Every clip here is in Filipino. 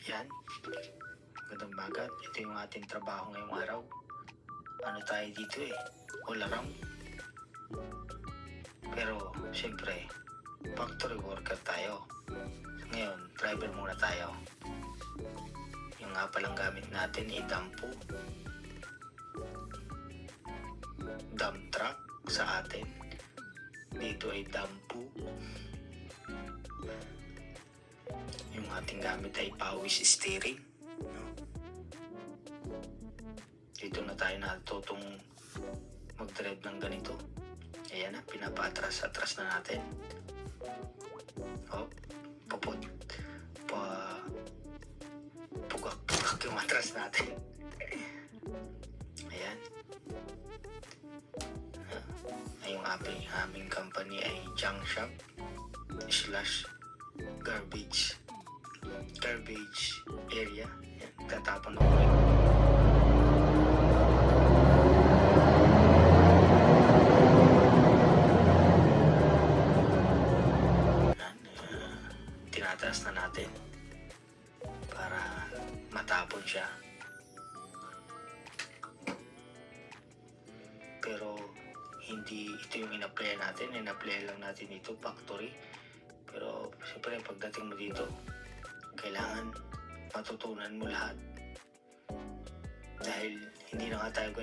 Yan. Magandang bagat. Ito yung ating trabaho ngayong araw. Ano tayo dito all around. Pero, siyempre, factory worker tayo. Ngayon, driver muna tayo. Yung nga palang gamit natin ay dampo. Dump truck sa atin. Dito ay dampo. Yung ating gamit ay pawis steering. Dito na tayo natutong mag-drive ng ganito. Ayan na, pinapa-atras-atras na natin. Pugak-pugak yung atras natin. Ayan. Yung aming company ay junk shop / garbage area. Yan, tatapon ako tinataas na natin para matapon siya. Pero hindi ito yung in-apply natin. In-apply lang natin ito factory. Pero siyempre pagdating mo dito, kailangan matutunan mo lahat. Dahil hindi na nga tayo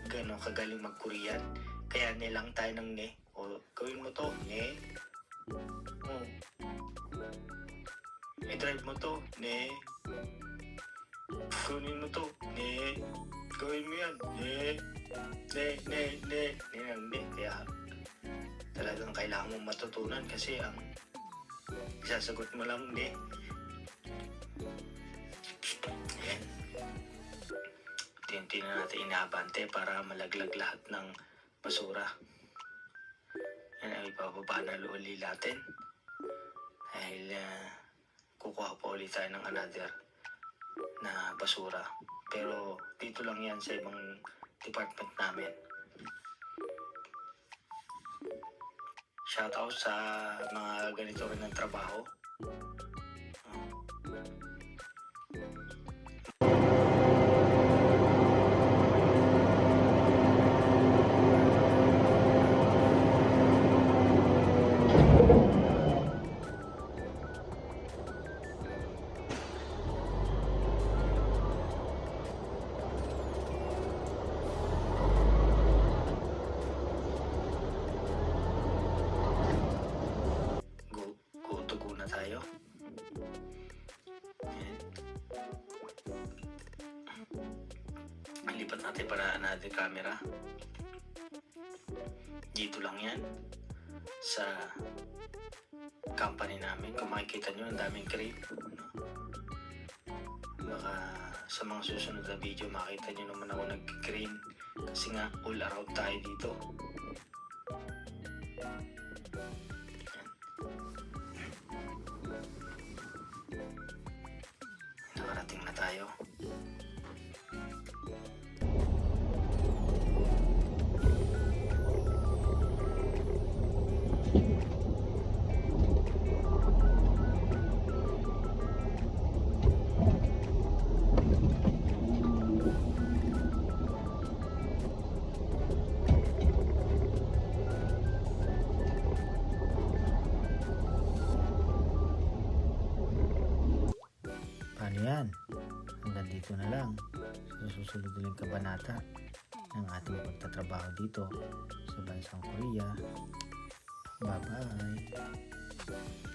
gano'ng kagaling mag-Korean. Kaya nilang tayo ng ne. O gawin mo to, ne. I-drive mo to, ne. Kunin mo to, ne. Gawin mo yan, ne. Ne. Kaya talagang kailangan mong matutunan kasi ang isasagot mo lang, ne. Ayan. Tinti na natin inaabante para malaglag lahat ng basura. Yan ay bababa na uli natin. Dahil kukuha pa ulit tayo ng another na basura. Pero dito lang yan sa ibang department namin. Shoutout sa mga ganito rin ng trabaho. Tayo. Lipat natin para another camera. Dito lang yan sa company namin. Kung makikita nyo, ang daming crane. Baka sa mga susunod na video makita nyo naman ako nag-crane kasi nga all around tayo dito. Nakarating na tayo. Paano yan? Hanggang dito na lang sa susunod uling kabanata ng ating pagtatrabaho dito sa bansang Korea. Bye-bye!